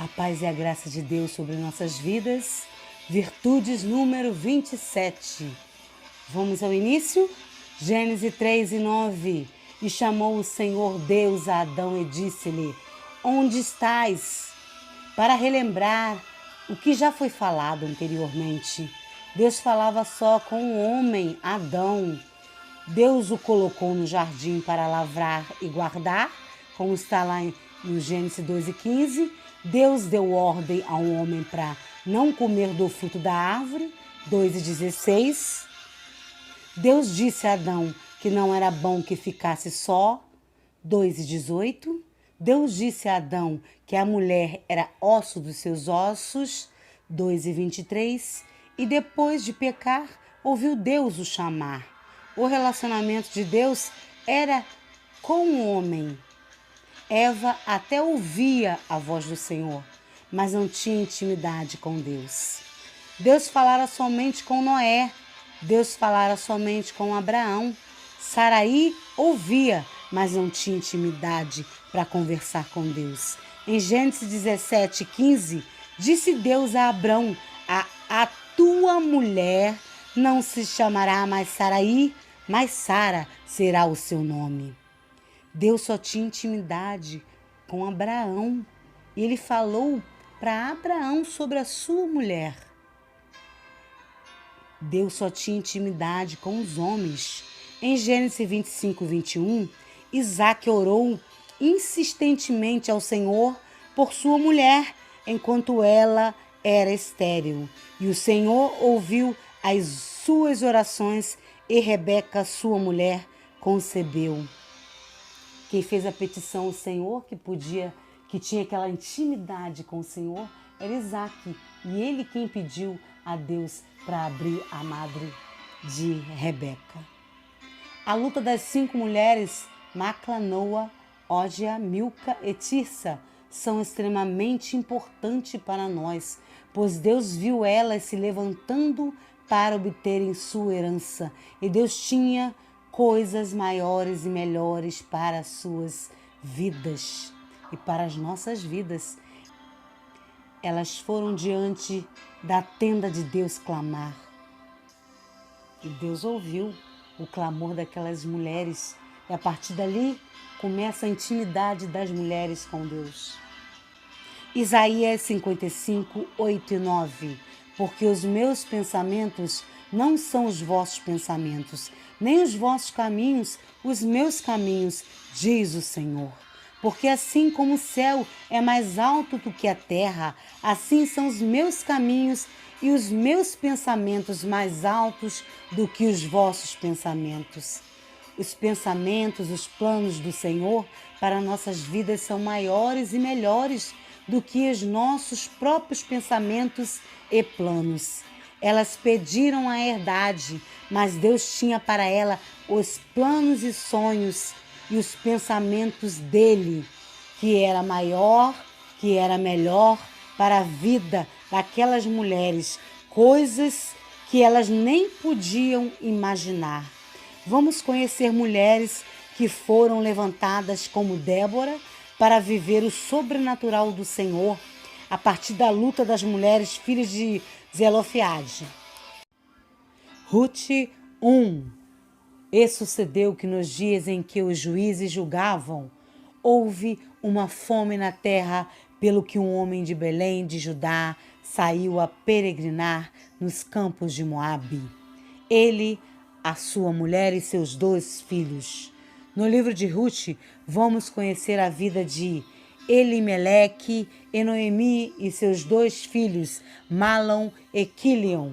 A paz e a graça de Deus sobre nossas vidas. Virtudes número 27. Vamos ao início? Gênesis 3:9. E chamou o Senhor Deus a Adão e disse-lhe: Onde estás? Para relembrar o que já foi falado anteriormente. Deus falava só com o homem, Adão. Deus o colocou no jardim para lavrar e guardar, como está lá no Gênesis 2:15. Deus deu ordem ao homem para não comer do fruto da árvore, 2:16. Deus disse a Adão que não era bom que ficasse só, 2:18. Deus disse a Adão que a mulher era osso dos seus ossos, 2:23. E depois de pecar, ouviu Deus o chamar. O relacionamento de Deus era com o homem. Eva até ouvia a voz do Senhor, mas não tinha intimidade com Deus. Deus falara somente com Noé. Deus falara somente com Abraão. Saraí ouvia, mas não tinha intimidade para conversar com Deus. Em Gênesis 17:15, disse Deus a Abrão: a tua mulher não se chamará mais Saraí, mas Sara será o seu nome. Deus só tinha intimidade com Abraão. E ele falou para Abraão sobre a sua mulher. Deus só tinha intimidade com os homens. Em Gênesis 25:21, Isaac orou insistentemente ao Senhor por sua mulher, enquanto ela era estéril. E o Senhor ouviu as suas orações e Rebeca, sua mulher, concebeu. Quem fez a petição ao Senhor, que tinha aquela intimidade com o Senhor, era Isaac. E ele quem pediu a Deus para abrir a madre de Rebeca. A luta das 5 mulheres, Macla, Noa, Ógia, Milca e Tirsa, são extremamente importantes para nós, pois Deus viu elas se levantando para obterem sua herança. E Deus tinha coisas maiores e melhores para as suas vidas e para as nossas vidas. Elas foram diante da tenda de Deus clamar. E Deus ouviu o clamor daquelas mulheres. E a partir dali começa a intimidade das mulheres com Deus. Isaías 55:8-9. Porque os meus pensamentos não são os vossos pensamentos, nem os vossos caminhos, os meus caminhos, diz o Senhor. Porque assim como o céu é mais alto do que a terra, assim são os meus caminhos e os meus pensamentos mais altos do que os vossos pensamentos. Os pensamentos, os planos do Senhor para nossas vidas são maiores e melhores do que os nossos próprios pensamentos e planos. Elas pediram a herdade, mas Deus tinha para ela os planos e sonhos e os pensamentos dele, que era maior, que era melhor para a vida daquelas mulheres, coisas que elas nem podiam imaginar. Vamos conhecer mulheres que foram levantadas como Débora para viver o sobrenatural do Senhor a partir da luta das mulheres filhas de Zelofeade. Ruth 1. E sucedeu que nos dias em que os juízes julgavam, houve uma fome na terra, pelo que um homem de Belém de Judá saiu a peregrinar nos campos de Moabe. Ele, a sua mulher e seus 2 filhos. No livro de Ruth, vamos conhecer a vida de Elimeleque e Noemi e seus 2 filhos, Malom e Quilion,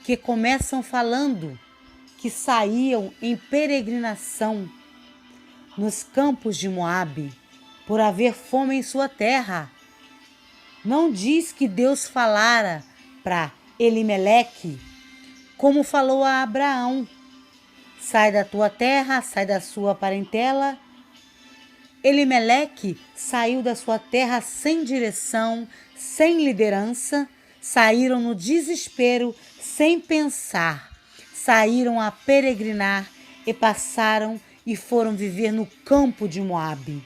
que começam falando que saíam em peregrinação nos campos de Moabe, por haver fome em sua terra. Não diz que Deus falara para Elimeleque, como falou a Abraão: sai da tua terra, sai da sua parentela. Elimeleque saiu da sua terra sem direção, sem liderança, saíram no desespero, sem pensar, saíram a peregrinar e passaram e foram viver no campo de Moabe.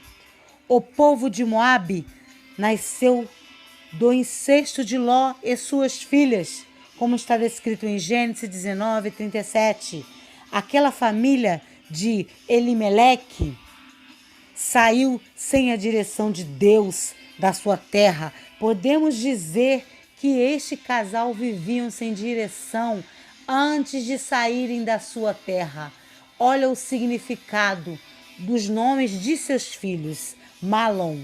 O povo de Moabe nasceu do incesto de Ló e suas filhas, como está descrito em Gênesis 19, 37. Aquela família de Elimeleque saiu sem a direção de Deus da sua terra. Podemos dizer que este casal viviam sem direção antes de saírem da sua terra. Olha o significado dos nomes de seus filhos: Malom,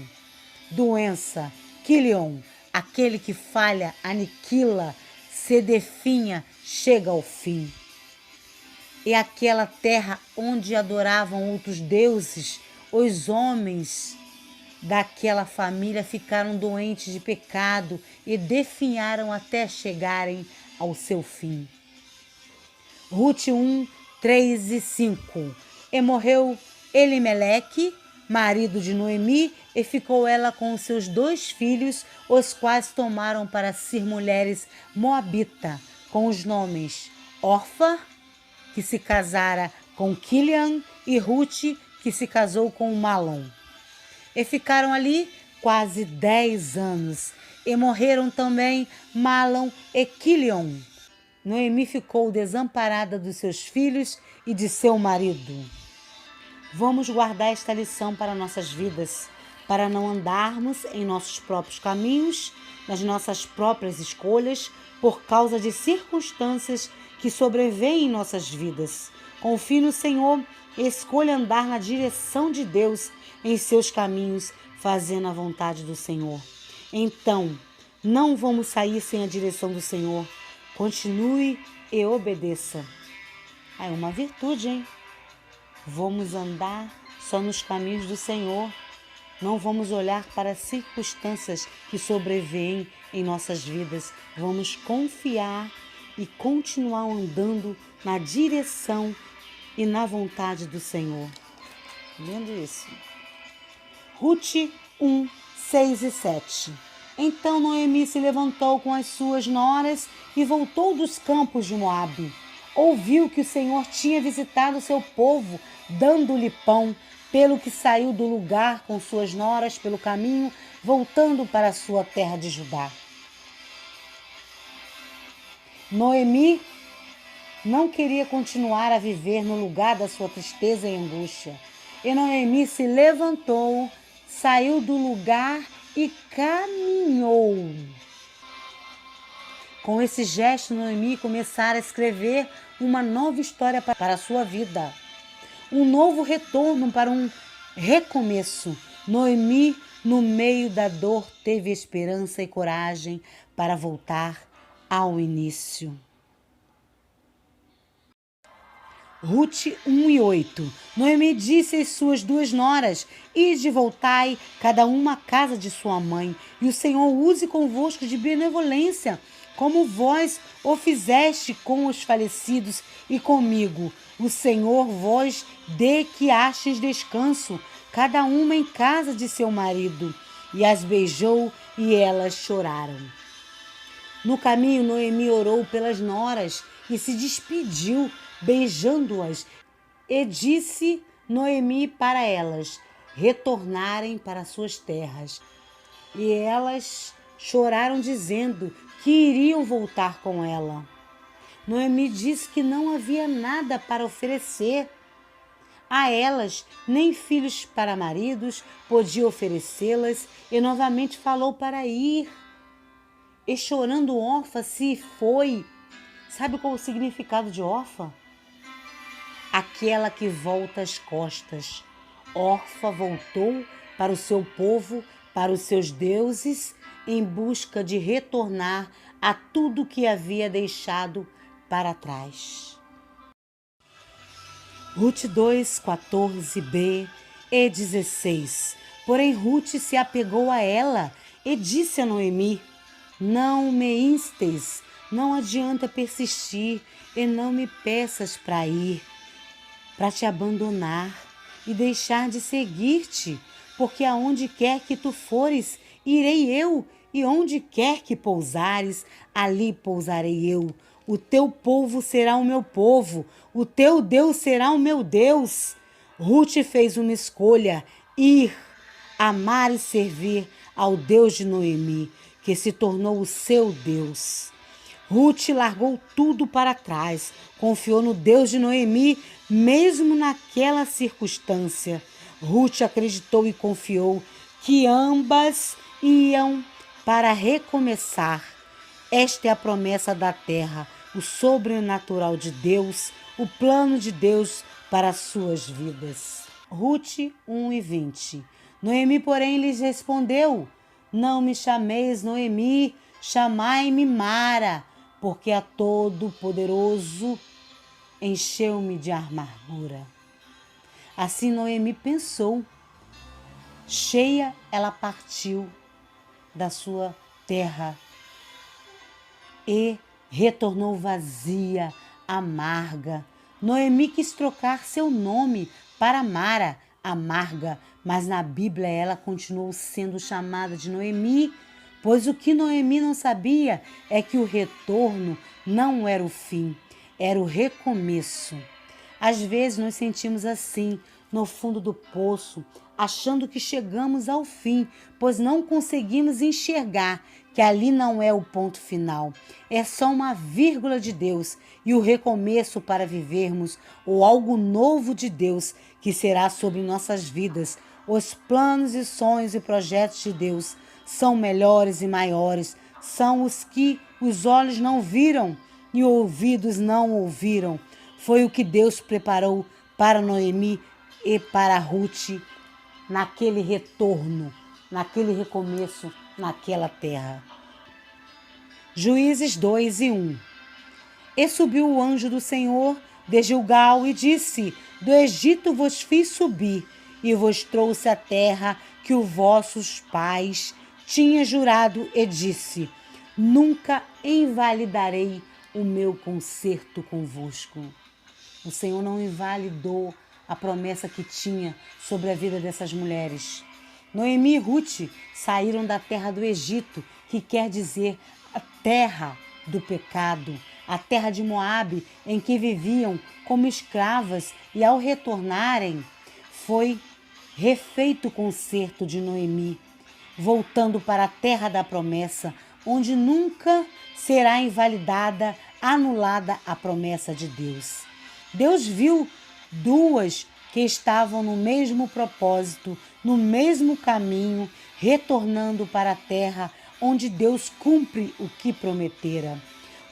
doença; Quilion, aquele que falha, aniquila, se definha, chega ao fim. E aquela terra onde adoravam outros deuses, os homens daquela família ficaram doentes de pecado e definharam até chegarem ao seu fim. Rute 1, 3 e 5. E morreu Elimeleque, marido de Noemi, e ficou ela com os seus 2 filhos, os quais tomaram para si mulheres moabita, com os nomes Orfa, que se casara com Quilian, e Rute, que se casou com Malom. E ficaram ali quase 10 anos, e morreram também Malom e Quilion. Noemi ficou desamparada dos seus filhos e de seu marido. Vamos guardar esta lição para nossas vidas, para não andarmos em nossos próprios caminhos, nas nossas próprias escolhas, por causa de circunstâncias que sobrevêm em nossas vidas. Confie no Senhor e escolha andar na direção de Deus em seus caminhos, fazendo a vontade do Senhor. Então, não vamos sair sem a direção do Senhor. Continue e obedeça. É uma virtude, hein? Vamos andar só nos caminhos do Senhor. Não vamos olhar para as circunstâncias que sobrevêm em nossas vidas. Vamos confiar e continuar andando na direção e na vontade do Senhor. Vendo isso? Rute 1, 6 e 7. Então Noemi se levantou com as suas noras e voltou dos campos de Moabe. Ouviu que o Senhor tinha visitado seu povo, dando-lhe pão, pelo que saiu do lugar com suas noras pelo caminho, voltando para a sua terra de Judá. Noemi não queria continuar a viver no lugar da sua tristeza e angústia. E Noemi se levantou, saiu do lugar e caminhou. Com esse gesto, Noemi começara a escrever uma nova história para a sua vida. Um novo retorno para um recomeço. Noemi, no meio da dor, teve esperança e coragem para voltar ao início. Rute 1 e 8. Noemi disse às suas 2 noras: Ide, voltai, cada uma à casa de sua mãe, e o Senhor use convosco de benevolência, como vós o fizeste com os falecidos e comigo. O Senhor vós dê que achem descanso, cada uma em casa de seu marido. E as beijou, e elas choraram. No caminho, Noemi orou pelas noras e se despediu, beijando-as, e disse Noemi para elas retornarem para suas terras. E elas choraram, dizendo que iriam voltar com ela. Noemi disse que não havia nada para oferecer a elas, nem filhos para maridos, podia oferecê-las, e novamente falou para ir. E chorando, órfã se foi. Sabe qual é o significado de órfã? Aquela que volta às costas. Órfã voltou para o seu povo, para os seus deuses, em busca de retornar a tudo que havia deixado para trás. Rute 2, 14b e 16. Porém, Rute se apegou a ela e disse a Noemi: Não me instes, não adianta persistir, e não me peças para ir, para te abandonar e deixar de seguir-te, porque aonde quer que tu fores, irei eu, e onde quer que pousares, ali pousarei eu. O teu povo será o meu povo, o teu Deus será o meu Deus. Rute fez uma escolha: ir amar e servir ao Deus de Noemi, que se tornou o seu Deus. Ruth largou tudo para trás, confiou no Deus de Noemi, mesmo naquela circunstância. Ruth acreditou e confiou que ambas iam para recomeçar. Esta é a promessa da terra, o sobrenatural de Deus, o plano de Deus para as suas vidas. Ruth 1:20. Noemi, porém, lhes respondeu: Não me chameis Noemi, chamai-me Mara, porque a Todo-Poderoso encheu-me de amargura. Assim Noemi pensou. Cheia, ela partiu da sua terra e retornou vazia, amarga. Noemi quis trocar seu nome para Mara, amarga, mas na Bíblia ela continuou sendo chamada de Noemi, pois o que Noemi não sabia é que o retorno não era o fim, era o recomeço. Às vezes nos sentimos assim, no fundo do poço, achando que chegamos ao fim, pois não conseguimos enxergar que ali não é o ponto final. É só uma vírgula de Deus e o recomeço para vivermos o algo novo de Deus que será sobre nossas vidas. Os planos e sonhos e projetos de Deus são melhores e maiores, são os que os olhos não viram e ouvidos não ouviram. Foi o que Deus preparou para Noemi e para Ruth naquele retorno, naquele recomeço, naquela terra. Juízes 2:1. E subiu o anjo do Senhor de Gilgal e disse: Do Egito vos fiz subir e vos trouxe a terra que os vossos pais tinham jurado, e disse: Nunca invalidarei o meu concerto convosco. O Senhor não invalidou a promessa que tinha sobre a vida dessas mulheres. Noemi e Ruth saíram da terra do Egito, que quer dizer a terra do pecado, a terra de Moabe, em que viviam como escravas, e ao retornarem, foi refeito o concerto de Noemi, voltando para a terra da promessa, onde nunca será invalidada, anulada a promessa de Deus. Deus viu duas que estavam no mesmo propósito, no mesmo caminho, retornando para a terra onde Deus cumpre o que prometera.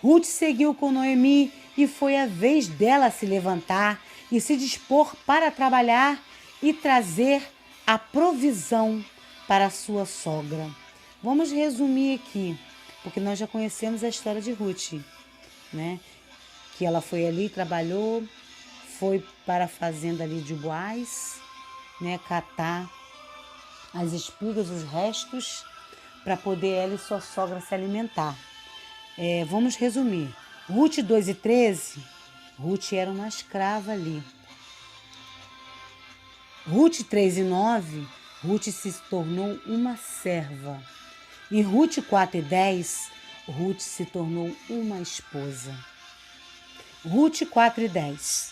Ruth seguiu com Noemi e foi a vez dela se levantar e se dispor para trabalhar e trazer a provisão para sua sogra. Vamos resumir aqui, porque nós já conhecemos a história de Ruth, né? Que ela foi ali, trabalhou, foi para a fazenda ali de Boaz, né, catar as espigas, os restos, para poder ela e sua sogra se alimentar. Vamos resumir. Ruth 2:13, Ruth era uma escrava ali. Ruth 3:9, Ruth se tornou uma serva. Em Ruth 4:10, Ruth se tornou uma esposa. Ruth 4:10.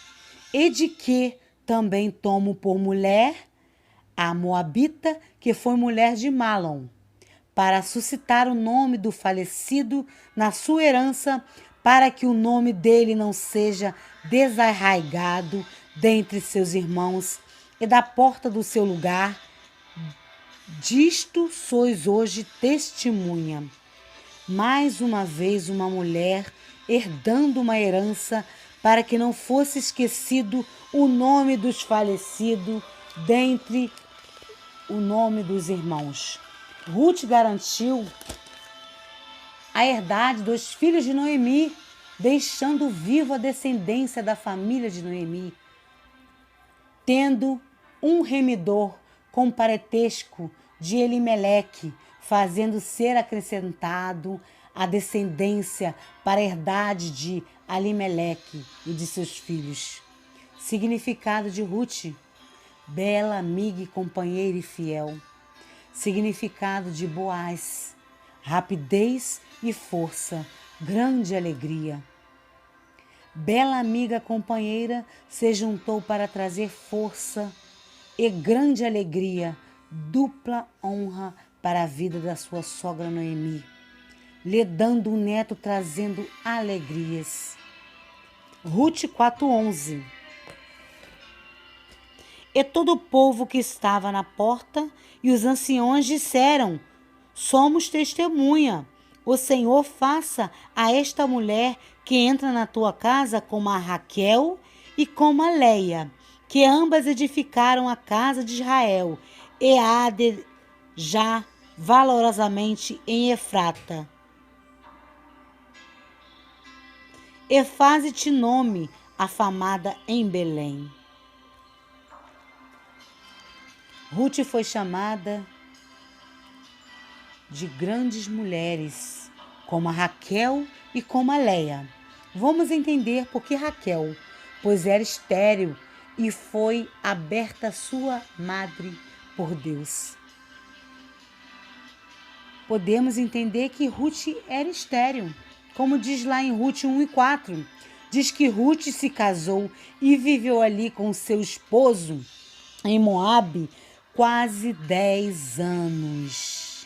E de que também tomo por mulher a Moabita, que foi mulher de Malom, para suscitar o nome do falecido na sua herança, para que o nome dele não seja desarraigado dentre seus irmãos, e da porta do seu lugar. Disto sois hoje testemunha. Mais uma vez uma mulher herdando uma herança, para que não fosse esquecido o nome dos falecidos dentre o nome dos irmãos. Ruth garantiu a herdade dos filhos de Noemi, deixando viva a descendência da família de Noemi, tendo um remidor com parentesco de Elimeleque, fazendo ser acrescentado a descendência para a herdade de Elimeleque e de seus filhos. Significado de Ruth: bela amiga e companheira e fiel. Significado de Boaz: rapidez e força, grande alegria. Bela amiga companheira se juntou para trazer força e grande alegria, dupla honra para a vida da sua sogra Noemi, lhe dando um neto trazendo alegrias. Rute 4:11. E todo o povo que estava na porta e os anciões disseram: somos testemunha. O Senhor faça a esta mulher que entra na tua casa como a Raquel e como a Leia, que ambas edificaram a casa de Israel, e a de já valorosamente em Efrata. E faze-te nome afamada em Belém. Rute foi chamada de grandes mulheres, como a Raquel e como a Leia. Vamos entender por que Raquel, pois era estéril e foi aberta sua madre por Deus. Podemos entender que Ruth era estéril, como diz lá em Ruth 1:4. Diz que Ruth se casou e viveu ali com seu esposo em Moabe quase 10 anos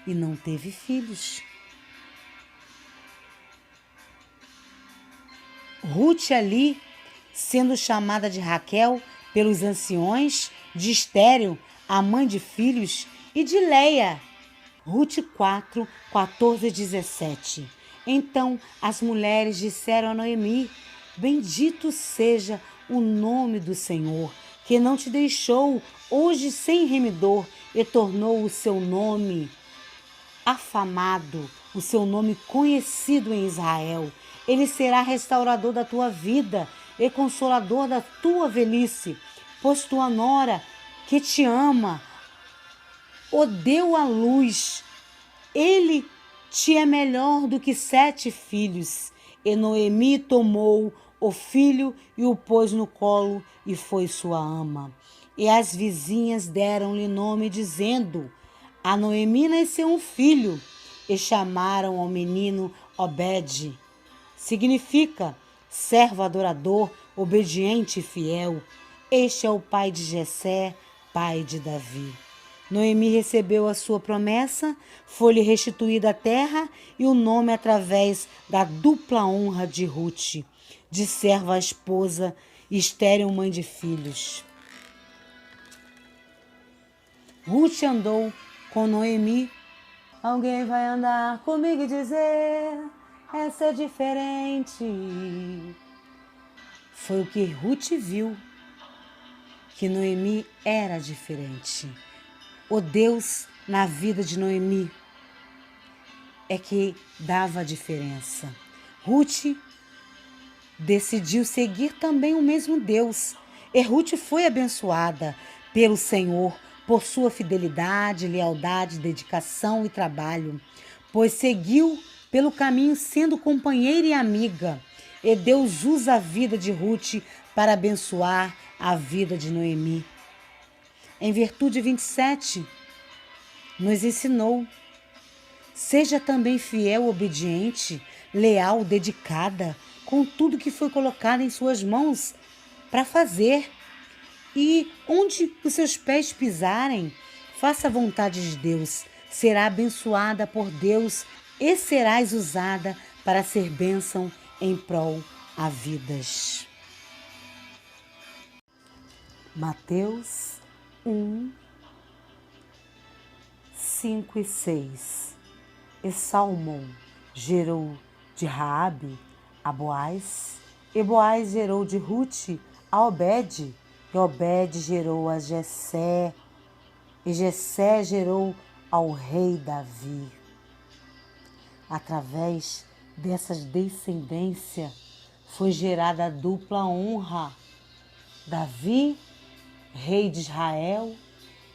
e não teve filhos. Ruth ali, sendo chamada de Raquel pelos anciões, de estéril, a mãe de filhos, e de Leia. Ruth 4:14-17. Então as mulheres disseram a Noemi: bendito seja o nome do Senhor, que não te deixou hoje sem remidor e tornou o seu nome afamado, o seu nome conhecido em Israel. Ele será restaurador da tua vida e consolador da tua velhice, pois tua nora, que te ama, o deu à luz. Ele te é melhor do que 7 filhos. E Noemi tomou o filho e o pôs no colo e foi sua ama. E as vizinhas deram-lhe nome, dizendo: a Noemi nasceu um filho. E chamaram ao menino Obed. Significa servo adorador, obediente e fiel. Este é o pai de Jessé, pai de Davi. Noemi recebeu a sua promessa, foi-lhe restituída a terra e o nome através da dupla honra de Ruth, de serva à esposa, estéril mãe de filhos. Ruth andou com Noemi. Alguém vai andar comigo e dizer: essa é diferente. Foi o que Ruth viu, que Noemi era diferente. O Deus na vida de Noemi é que dava a diferença. Ruth decidiu seguir também o mesmo Deus. E Ruth foi abençoada pelo Senhor por sua fidelidade, lealdade, dedicação e trabalho, pois seguiu pelo caminho sendo companheira e amiga. E Deus usa a vida de Ruth para abençoar a vida de Noemi. Em Virtude 27, nos ensinou: seja também fiel, obediente, leal, dedicada, com tudo que foi colocado em suas mãos para fazer. E onde os seus pés pisarem, faça a vontade de Deus. Será abençoada por Deus e serás usada para ser bênção em prol a vidas. Mateus 1:5 e 6. E Salmão gerou de Raabe a Boaz, e Boaz gerou de Ruth a Obed, e Obed gerou a Jessé, e Jessé gerou ao rei Davi. Através dessa descendência foi gerada a dupla honra: Davi, rei de Israel,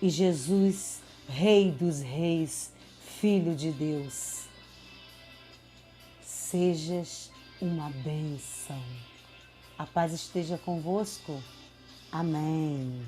e Jesus, rei dos reis, filho de Deus. Sejas uma bênção. A paz esteja convosco. Amém.